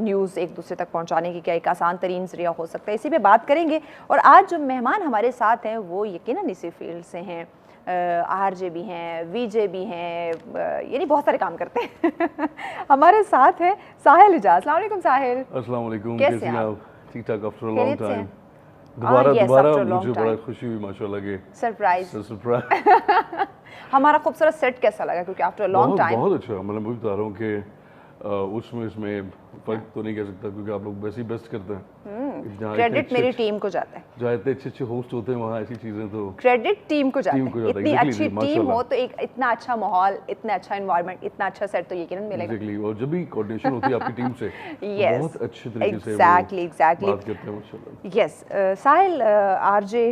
News एक दूसरे तक पहुंचाने की क्या एक आसान तरीन ज़रिया हो सकता है, इसी पे बात करेंगे। और आज जो मेहमान हमारे साथ हैं वो यकीनन इसी फील्ड से हैं, आरजे भी हैं, वीजे भी हैं, यानी बहुत सारे काम करते हैं। हमारे साथ है साहिल इजाज। अस्सलाम वालेकुम साहिल। अस्सलाम वालेकुम, कैसे हैं आप? ठीक ठाक after a long time. yes, दोबारा after a long मुझे time. बड़ा खुशी हुई माशाल्लाह के सरप्राइज। हमारा खूबसूरत सेट कैसा लगा, क्योंकि आफ्टर अ लॉन्ग टाइम बहुत अच्छा, मतलब मैं बता रहा हूँ कि उसमें इसमें फर्क तो नहीं कह सकता क्योंकि आप लोग वैसे ही बेस्ट करते हैं। क्रेडिट मेरी टीम को जाता है, जहाँ इतने अच्छे होस्ट होते हैं वहाँ ऐसी चीजें तो क्रेडिट टीम को जाता है। इतनी अच्छी टीम माशाल्लाह। हो तो एक इतना अच्छा माहौल, इतना अच्छा एनवायरनमेंट, इतना अच्छा सेट तो यकीनन मिलेगा। एग्जैक्टली, और जब भी कोऑर्डिनेशन होती है आपकी टीम से Yes. बहुत अच्छे तरीके से एग्जैक्टली बात करते हैं माशाल्लाह। यस साहिल, आरजे,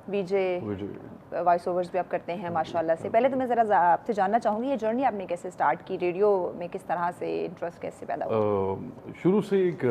वीजे, वो जो वॉइस ओवर्स भी आप करते हैं माशाल्लाह से। पहले तो मैं ज़रा आपसे जानना चाहूँगी ये जर्नी आपने कैसे स्टार्ट की, रेडियो में किस तरह से इंटरेस्ट कैसे पैदा हुआ? शुरू से एक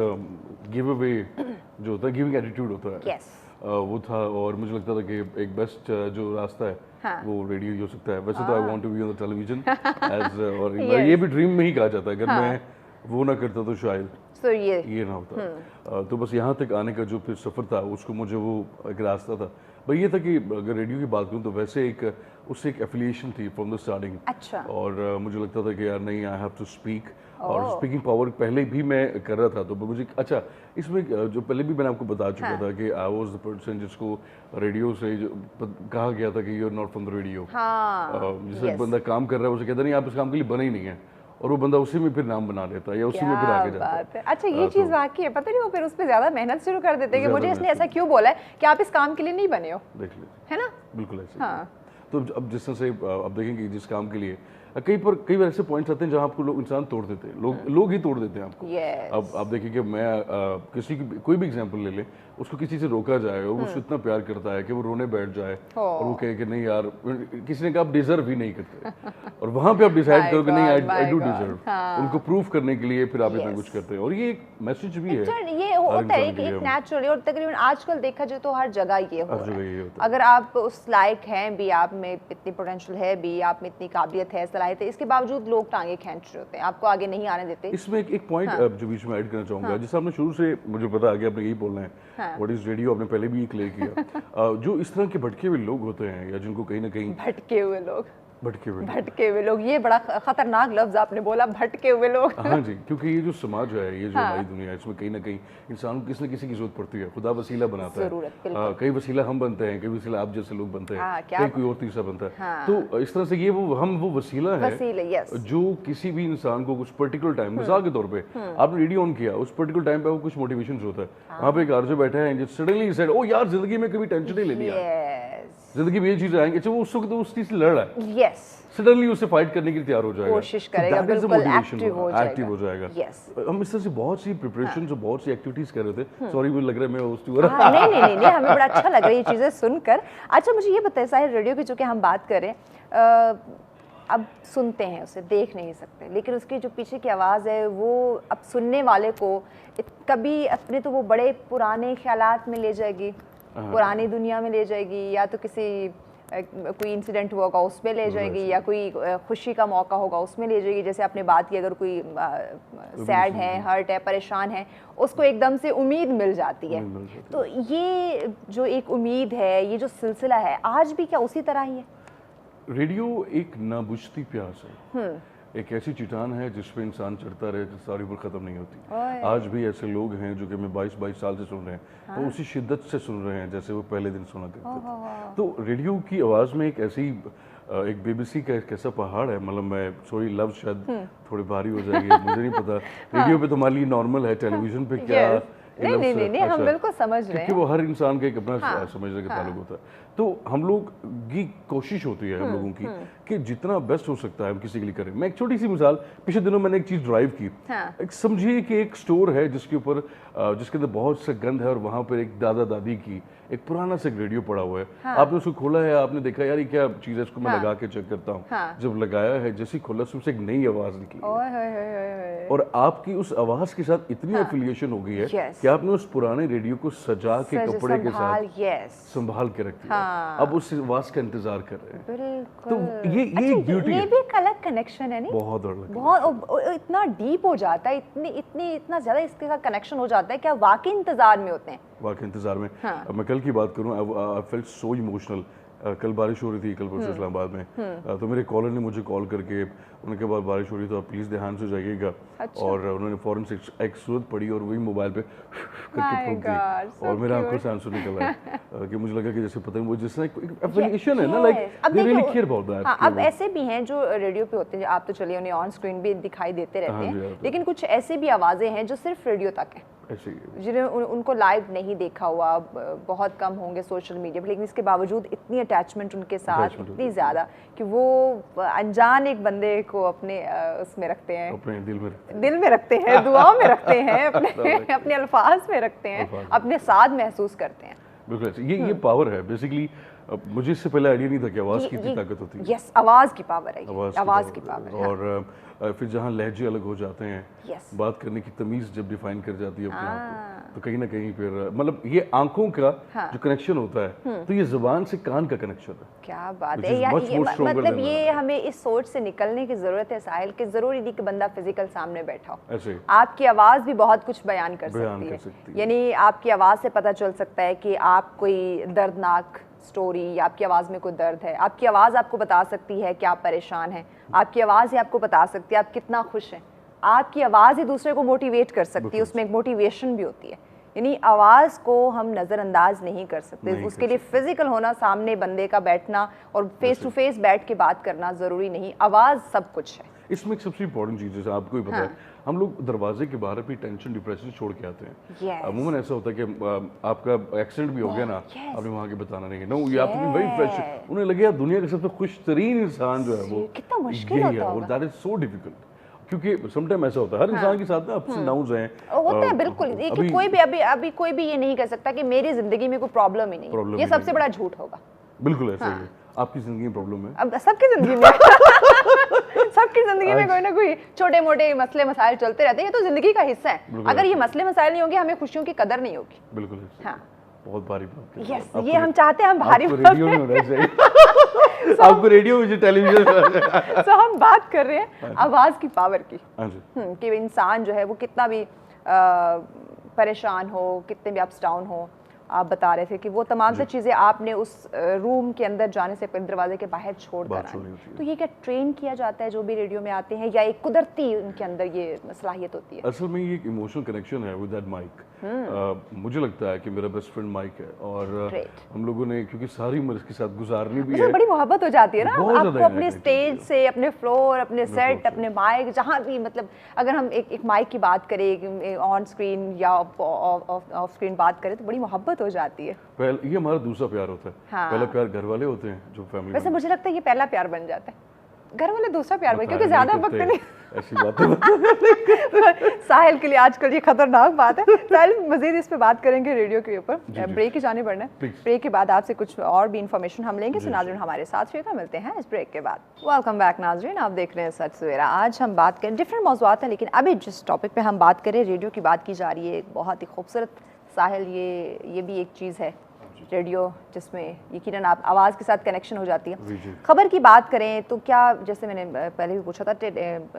गिव अवे जो होता है, गिविंग एटीट्यूड होता है, यस वो था। और मुझे लगता था कि एक बेस्ट जो रास्ता है हाँ। वो रेडियो ही हो सकता है। वैसे तो I want to be on the television as, और ये भी ड्रीम में ही कहा जाता है, अगर मैं वो ना करता तो शायद तो ये ना होता। तो बस यहाँ तक आने का जो फिर सफ़र था उसको मुझे वो एक रास्ता था भाई, ये था कि अगर रेडियो की बात करूँ तो वैसे एक उससे एक एफिलिएशन थी फ्रॉम द स्टार्टिंग। अच्छा। और मुझे लगता था कि यार नहीं, आई हैव टू स्पीक, और स्पीकिंग पावर पहले भी मैं कर रहा था। तो मुझे अच्छा, इसमें जो पहले भी मैंने आपको बता चुका था कि आई वाज द पर्सन जिसको रेडियो से कहा गया था कि you are not from the radio. जिससे बंदा काम कर रहा है उसे कहता नहीं आप इस काम के लिए बने ही नहीं है, और वो बंदा उसी में फिर नाम बना लेता है या उसी में फिर आगे जाता है। अच्छा, ये चीज़ वाकई है, पता नहीं वो फिर उस पर ज़्यादा मेहनत शुरू कर देते हैं कि मुझे इसने ऐसा क्यों बोला है कि आप इस काम के लिए नहीं बने हो। देख लीजिए, है ना, बिल्कुल ऐसे। हाँ। तो अब जिस तरह से अब देखेंगे जिस काम के लिए कई बार ऐसे पॉइंट्स आते हैं जहाँ आपको लोग इंसान तोड़ देते हैं, लोग ही तोड़ देते हैं आपको। अब आप देखिए कि मैं किसी की कोई भी एग्जांपल ले लें, उसको किसी से रोका जाए और उसको इतना प्यार करता है कि वो रोने बैठ जाए और वो कहे कि नहीं यार, किसी ने कहा आप डिजर्व ही नहीं करते, और वहाँ पे आप डिसाइड करो कि नहीं आई डू डिजर्व, उनको प्रूफ करने के लिए फिर आप इतना कुछ करते हैं। और ये एक मैसेज भी है, ये होता है कि एक नेचुरली, और तकरीबन आजकल देखा जाए तो हर जगह ये हो रहा है। अगर आप उस लायक हैं भी, आप में इतनी पोटेंशियल है भी, आप में इतनी काबिलियत है, सलाहियत है, इसके बावजूद लोग टांगे खींच रहे होते हैं, आपको आगे नहीं आने देते। इसमें एक पॉइंट जो बीच में ऐड करना चाहूंगा, जिससे आपने शुरू से मुझे पता आ गया आपने यही बोलना है, व्हाट इज रेडियो, आपने पहले भी क्लियर किया। जो इस तरह के भटके हुए लोग होते हैं या जिनको कहीं ना कहीं भटके हुए लोग, ये बड़ा खतरनाक लफ्ज आपने बोला, भटके हुए लोग। हाँ जी, क्योंकि ये जो समाज है, ये जो हमारी दुनिया है, इसमें कहीं ना कहीं इंसान को किसी न किसी की जरूरत पड़ती है। खुदा वसीला बनाता है, कई वसीला हम बनते हैं, कई वसीला आप जैसे लोग बनते हैं, कई कोई और तीसरा बनता है। तो इस तरह से ये वो वसीला है जो किसी भी इंसान को कुछ पर्टिकुलर टाइम, मिसाल के तौर पे आपने रेडियो ऑन किया, उस पर्टिकुलर टाइम पे वो कुछ मोटिवेशन होता है, वहाँ पे एक आरजे बैठा है, सडनली सेड ओ यार जिंदगी में कभी टेंशन नहीं लेनी है, जिंदगी में ये चीज आएंगे, अच्छा वो उस वक्त उस चीज से लड़ रहा है, यस, सडनली उससे फाइट करने के लिए तैयार हो जाएगा, कोशिश करेगा, बिल्कुल एक्टिव हो जाएगा। यस, हम इस तरह से बहुत सी प्रिपरेशन और बहुत सी एक्टिविटीज कर रहे थे। सॉरी, मुझे लग रहा है मैं होस्ट हो रहा। नहीं, हमें बड़ा अच्छा लग रहा है ये चीजें सुनकर। अच्छा, मुझे ये बताइए साहिल, रेडियो की चूंकि हम बात करें, अब सुनते हैं उसे, देख नहीं सकते, लेकिन उसकी जो पीछे की आवाज़ है वो अब सुनने वाले को कभी अपने तो वो बड़े पुराने ख्यालात में ले जाएगी, पुरानी दुनिया में ले जाएगी, या तो किसी कोई इंसिडेंट हुआ होगा उसमें ले जाएगी, या कोई खुशी का मौका होगा उसमें ले जाएगी। जैसे आपने बात की, अगर कोई सैड है, हर्ट है, परेशान है, उसको एकदम से उम्मीद मिल जाती है। तो ये जो एक उम्मीद है, ये जो सिलसिला है, आज भी क्या उसी तरह ही है? रेडियो एक नाबुझती प्यास है, एक ऐसी चट्टान है जिस पे इंसान चढ़ता रहे, सारी उम्र खत्म नहीं होती। आज भी ऐसे लोग हैं जो कि मैं 22 साल से सुन रहे हैं, तो उसी शिद्दत से सुन रहे हैं जैसे वो पहले दिन सुना करते थे। तो रेडियो की आवाज़ में एक ऐसी एक बेबसी का एक ऐसा पहाड़ है, मतलब मैं सॉरी लफ्ज़ शायद थोड़े भारी हो जाएंगे, मुझे नहीं पता, रेडियो पे तो हमारे लिए नॉर्मल है, टेलीविजन पे क्या नहीं, हम बिल्कुल समझ रहे हैं, क्योंकि वो हर इंसान का एक अपना समझने का ताल्लुक होता है। तो हम लोग की कोशिश होती है हम लोगों की कि जितना बेस्ट हो सकता है हम किसी के लिए करें। मैं एक छोटी सी मिसाल, पिछले दिनों मैंने एक चीज़ ड्राइव की, एक समझिए कि एक स्टोर है जिसके ऊपर जिसके अंदर बहुत सा गंद है, और वहाँ पर एक दादा दादी की एक पुराना सा रेडियो पड़ा हुआ है। आपने उसको खोला है, आपने देखा यार ये क्या चीज़ है, इसको मैं लगा के चेक करता हूँ। जब लगाया है, जैसे खोला उससे एक नई आवाज़ निकली, और आपकी उस आवाज़ के साथ इतनी एफिलिएशन हो गई है कि कि आपने उस पुराने रेडियो को सजा के कपड़े के साथ संभाल के रख दिया। अब उस आवाज का इंतजार कर रहे हैं। बिल्कुल। तो ये एक ब्यूटी है, ये भी एक अलग कनेक्शन है नहीं? बहुत इतना डीप हो जाता है, इतना ज्यादा इसके साथ कनेक्शन हो जाता है कि आप वाकई इंतजार में होते हैं। वाकई इंतजार में। मैं कल की बात करूं, आई फेल्ट सो इमोशनल। कल बारिश हो रही थी, कल परसों इस्लामाबाद में, तो मेरे कॉलर ने मुझे कॉल करके, उनके बाद बारिश हो रही तो आप प्लीज़ ध्यान से जाइएगा। अच्छा। और उन्होंने फ़ौरन से एक सूरत पड़ी और वही मोबाइल पे करके फूंक दी और मेरे आंखों से आंसू निकल आए कि मुझे लगा कि जैसे पता नहीं वो जिसने एक एफिलिएशन है ना, like they really care about that. अब ऐसे भी हैं जो रेडियो पे होते हैं, आप तो चलिए उन्हें ऑन स्क्रीन भी दिखाई देते रहते हैं, लेकिन कुछ ऐसे भी आवाज़ें हैं जो सिर्फ रेडियो तक है, जिन्हें उनको लाइव नहीं देखा हुआ, बहुत कम होंगे सोशल मीडिया पर, लेकिन इसके बावजूद इतनी अटैचमेंट उनके साथ, इतनी ज़्यादा कि वो अनजान एक बंदे को अपने उसमें रखते हैं, अपने दिल में रखते हैं, दुआओं में रखते हैं, अपने अल्फाज में रखते हैं, अपने साथ महसूस करते हैं। बिल्कुल, ये पावर है बेसिकली। मुझे इससे पहले आइडिया नहीं था कि आवाज़ की इतनी ताकत होती है। यस, आवाज़ की पावर है, आवाज़ की पावर। और फिर जहाँ लहजे अलग हो जाते हैं, बात करने की तमीज़ जब डिफाइन कर जाती है अपने आप को, तो कहीं ना कहीं फिर मतलब ये आंखों का जो कनेक्शन होता है, तो ये जुबान से कान का कनेक्शन है। क्या बात है, मतलब ये हमें इस सोच से निकलने की जरूरत है साहिल, कि जरूरी नहीं कि बंदा फिजिकल सामने बैठा हो, आपकी आवाज़ भी बहुत कुछ बयान कर सकती है। यानी आपकी आवाज़ से पता चल सकता है कि आप कोई दर्दनाक स्टोरी, या आपकी आवाज़ में कोई दर्द है, आपकी आवाज़ आपको बता सकती है कि आप परेशान हैं, आपकी आवाज़ ही आपको बता सकती है आप कितना खुश हैं, आपकी आवाज़ ही दूसरे को मोटिवेट कर सकती है, उसमें एक मोटिवेशन भी होती है। यानी आवाज़ को हम नज़रअंदाज नहीं कर सकते, उसके लिए फिजिकल होना, सामने बंदे का बैठना और फेस टू फेस बैठ के बात करना ज़रूरी नहीं, आवाज़ सब कुछ है। इसमें एक सबसे इम्पोर्टेंट चीज़ है, आपको ही पता है, हम लोग दरवाजे के बाहर भी टेंशन डिप्रेशन छोड़ के आते हैं। अमूमन ऐसा होता है कि आपका एक्सीडेंट भी हो गया ना, आपने वहाँ के बताना नहीं है, no you have to be very fresh. उन्हें लगे यार दुनिया का सबसे खुश तरीन इंसान जो है वो कितना मुश्किल होता है, और दैट इज सो डिफिकल्ट, क्योंकि समटाइम ऐसा होता है हर इंसान के साथ ना अप्स एंड डाउन्स हैं, होता है। बिल्कुल, कोई भी अभी कोई भी ये नहीं कह सकता कि मेरी जिंदगी में कोई प्रॉब्लम ही नहीं, ये सबसे बड़ा झूठ होगा। बिल्कुल ऐसा ही है, आपकी जिंदगी में प्रॉब्लम है, अब सबकी जिंदगी में सबकी जिंदगी में कोई ना कोई छोटे मोटे मसले मसाइल चलते रहते हैं, ये तो जिंदगी का हिस्सा है। अगर ये मसले मसाइल नहीं होंगे, हमें खुशियों की कदर नहीं होगी। बिल्कुल, हाँ, बहुत भारी बात। यस, ये हम चाहते हैं, हम भारी रेडियो में होना चाहिए आपको रेडियो में, टेलीविजन। तो हम बात कर रहे हैं आवाज की पावर की, कि इंसान जो है वो कितना भी परेशान हो, कितने भी अप्स डाउन हो, आप बता रहे थे कि वो तमाम सी चीज़ें आपने उस रूम के अंदर जाने से पहले दरवाजे के बाहर छोड़ कर आए। तो ये क्या ट्रेन किया जाता है जो भी रेडियो में आते हैं, या एक कुदरती उनके अंदर ये सलाहियत होती है? असल में ये एक इमोशनल कनेक्शन है विद दैट माइक। मुझे लगता है कि मेरा बेस्ट फ्रेंड माइक है, और हम लोगों ने क्योंकि सारी उम्र इसके साथ गुजारनी भी है, बड़ी मोहब्बत हो जाती है ना आपको अपने स्टेज से, अपने फ्लोर, अपने सेट, अपने माइक, जहाँ भी, मतलब अगर हम एक माइक की बात करें, ऑन स्क्रीन या ऑफ स्क्रीन बात करें, तो बड़ी मोहब्बत हो जाती है। ये हमारा दूसरा प्यार होता है। पहला प्यार घर वाले होते हैं जो फैमिली। वैसे मुझे लगता है ये पहला प्यार बन जाता है, घर वाले दूसरा प्यार बन, क्योंकि ज्यादा वक्त नहीं। ऐसी बात साहिल के लिए आजकल ये खतरनाक बात है। साहिल, मजीद इस पे बात करेंगे रेडियो के ऊपर, ब्रेक की जाने पड़ना है। ब्रेक के बाद आपसे कुछ और भी इंफॉर्मेशन हम लेंगे, सो नाज़रीन हमारे साथ रहिएगा, मिलते हैं इस ब्रेक के बाद। वेलकम बैक नाज़रीन, आप देख रहे हैं सच सवेरा। आज हम बात करें, डिफरेंट मौज़ूआत हैं, लेकिन अभी जिस टॉपिक पे हम बात करें, रेडियो की बात की जा रही है, एक बहुत ही खूबसूरत, साहिल ये भी एक चीज़ है रेडियो जिसमें यकीनन आप आवाज़ के साथ कनेक्शन हो जाती है। खबर की बात करें तो क्या, जैसे मैंने पहले भी पूछा था,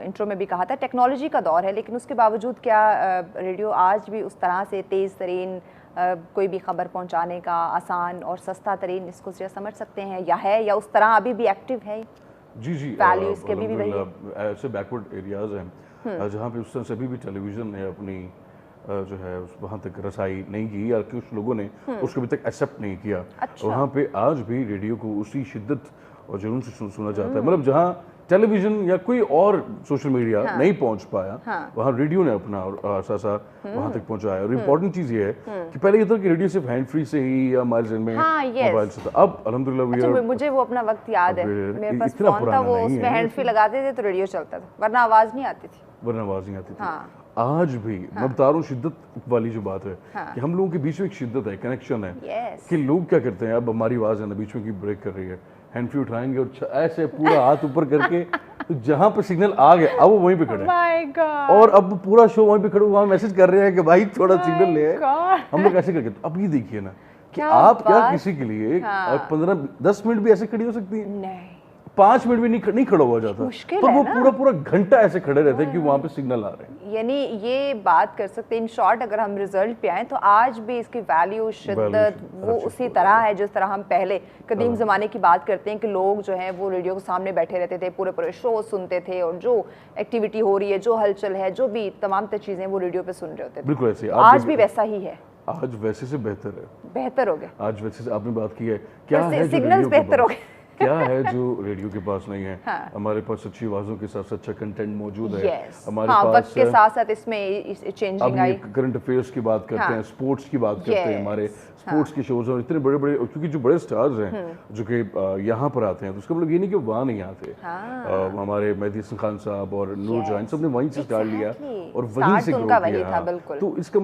इंट्रो में भी कहा था, टेक्नोलॉजी का दौर है, लेकिन उसके बावजूद क्या रेडियो आज भी उस तरह से तेज़ तरीन कोई भी खबर पहुंचाने का आसान और सस्ता तरीन, इसको समझ सकते हैं, या है, या उस तरह अभी भी एक्टिव है? जी, वैल्यूज़ के भी वही ऐसे बैकवर्ड एरियाज़ हैं जहाँ पे उस तरह से अभी भी टेलीविज़न ने अपनी जो है वहाँ तक रसाई नहीं की, या कुछ लोगों ने उसको अभी तक एक्सेप्ट नहीं किया। अच्छा। वहाँ पे आज भी रेडियो को उसी शिद्दत और जुनून से सुना जाता है। मतलब जहाँ टेलीविजन या कोई और सोशल मीडिया नहीं पहुँच पाया, वहाँ रेडियो ने अपना अरसा वहाँ तक पहुँचाया। और इम्पोर्टेंट चीज़ ये है कि पहले ये था कि रेडियो सिर्फ हैंड फ्री से ही या हमारे जेब में मोबाइल से था। अब अल्हम्दुलिल्लाह मुझे वो अपना वक्त याद है, मेरे पास फोन था, वो उसमें हैंड फ्री लगाते थे तो रेडियो चलता था, वरना आवाज़ नहीं आती थी। आज भी मैं बता रहा हूँ, शिद्दत वाली जो बात है कि हम लोगों के बीच में एक शिद्दत है, कनेक्शन है, कि लोग क्या करते हैं, अब हमारी आवाज़ है ना बीच में की ब्रेक कर रही है, हैंड फ्री उठाएंगे और ऐसे पूरा हाथ ऊपर करके तो जहाँ पे सिग्नल आ गया अब वो वहीं पे खड़े हैं और अब पूरा शो वहीं पे खड़े वहाँ मैसेज कर रहे हैं कि भाई थोड़ा सिग्नल ले। हम लोग ऐसे करके अब ये देखिए ना कि आप क्या किसी के लिए 15-10 मिनट भी ऐसे खड़ी हो सकती है? नहीं, 5 मिनट भी नहीं खड़ा हुआ जाता, पर वो पूरा घंटा ऐसे खड़े रहते हैं कि वहाँ पे सिग्नल आ रहे हैं। यानी ये बात कर सकते हैं इन शॉर्ट, अगर हम रिजल्ट पे आए तो आज भी इसकी वैल्यू शिद्दत वो उसी तरह है जिस तरह हम पहले कदीम ज़माने की बात करते हैं कि लोग जो है वो रेडियो के सामने बैठे रहते थे, पूरे पूरे शो सुनते थे और जो एक्टिविटी हो रही है, जो हलचल है, जो भी तमाम चीज़ें वो रेडियो पे सुन रहे होते थे। बिल्कुल ऐसे आज भी वैसा ही है। आज वैसे से बेहतर है, बेहतर हो गया। आज वैसे से आपने बात की है, क्या है सिग्नल्स बेहतर हो गए क्या है जो रेडियो के पास नहीं है। हाँ। हमारे पास अच्छी आवाजों के साथ अच्छा कंटेंट मौजूद है। हमारे पास वक्त के साथ साथ इसमें चेंजिंग आई। करंट अफेयर्स की बात करते हैं, स्पोर्ट्स की बात करते हैं, हमारे स्पोर्ट्स के शोज और इतने बड़े बड़े, क्योंकि जो बड़े स्टार्स हैं जो कि यहाँ पर आते हैं तो उसका मतलब ये नहीं कि वहाँ नहीं आते। हमारे मेहदी हसन खान साहब और नूर जहान सब ने वहीं से स्टार्ट लिया और वहीं से ग्रो किया। तो इसका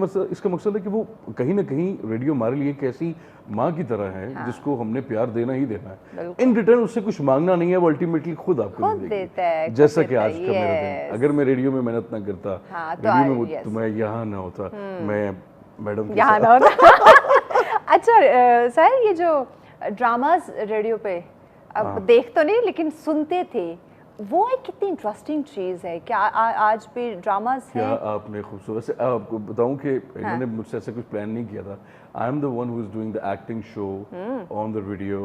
मकसद है कि वो कहीं ना कहीं रेडियो हमारे लिए एक ऐसी माँ की तरह है जिसको हमने प्यार देना ही देना है। इन रिटर्न उससे कुछ मांगना नहीं है, वो अल्टीमेटली खुद आपको देता है। जैसा कि आज का मेरा दिन, अगर मैं रेडियो में मेहनत ना करता, रेडियो में तो मैं यहाँ ना होता, मैं मैडम यहाँ ना होता। अच्छा सर, ये जो ड्रामास रेडियो पे अब देख तो नहीं लेकिन सुनते थे, वो एक कितनी इंटरेस्टिंग चीज़ है। क्या आज भी ड्रामास हैं? क्या आपने खूबसूरत से आपको बताऊं कि इन्होंने मुझसे ऐसा कुछ प्लान नहीं किया था। I am the one who is doing the acting show on the radio.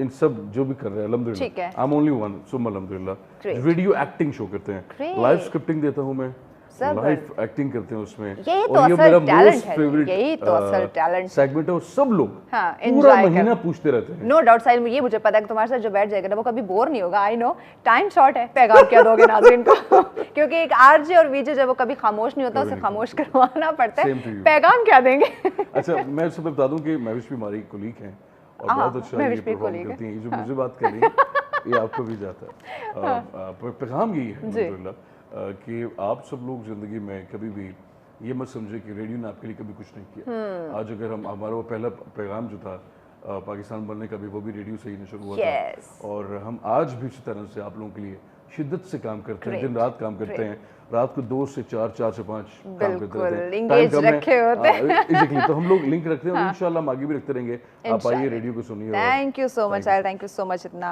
इन सब जो भी कर रहे हैं अल्हम्दुलिल्लाह, आई एम ओनली वन, सुम अल्हम्दुलिल्लाह। रेडियो एक्टिंग शो करते हैं, लाइव स्क्रिप्टिंग देता हूं मैं, लाइव एक्टिंग करते हैं उसमें। यही तो असल टैलेंट है, यही तो असल टैलेंट सेगमेंट है और सब लोग पूरा महीना पूछते रहते हैं। नो डाउट साहिल, ये मुझे पता है कि तुम्हारे साथ जो बैठ जाएगा ना वो कभी बोर नहीं होगा। आई नो टाइम शॉर्ट है, पैगाम क्या दोगे नाज़रीन को? क्योंकि एक आरजे और वीजे जब वो कभी खामोश नहीं होता, उसे खामोश करवाना पड़ता है। पैगाम क्या देंगे? अच्छा, मैं सबसे बता दूं कि महविश भी हमारी कोलीग हैं और बहुत अच्छा ये परफॉर्म करती हैं। ये जो मुझे बात कर रही है ये आपको भी जाता है। पैगाम यही है अल्हम्दुलिल्लाह कि आप सब लोग ज़िंदगी में कभी भी ये मत समझे कि रेडियो ने आपके लिए कभी कुछ नहीं किया। आज अगर हमारा वो पहला पैगाम जो था पाकिस्तान बनने का भी, वो भी रेडियो से ही शुरू हुआ था और हम आज भी इसी तरह से आप लोगों के लिए शिद्दत से काम करते हैं, दिन रात काम करते हैं। रात को 2 से 4, 4 से 5 काम करते रहते हैं। टाइम कम है एग्जैक्टली, तो हम लोग लिंक रखते हैं और इंशाल्लाह हम आगे भी रखते रहेंगे। आप आइए, रेडियो को सुनिए। Thank you so much Sahil, thank you so much, इतना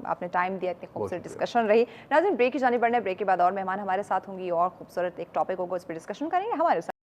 आपने टाइम दिया, इतनी खूबसूरत डिस्कशन रही। नाज़रीन, ब्रेक की जानी बढ़ना है, ब्रेक के बाद और मेहमान हमारे साथ होंगी और खूबसूरत एक टॉपिक होगा, उस पर डिस्कशन करेंगे हमारे साथ।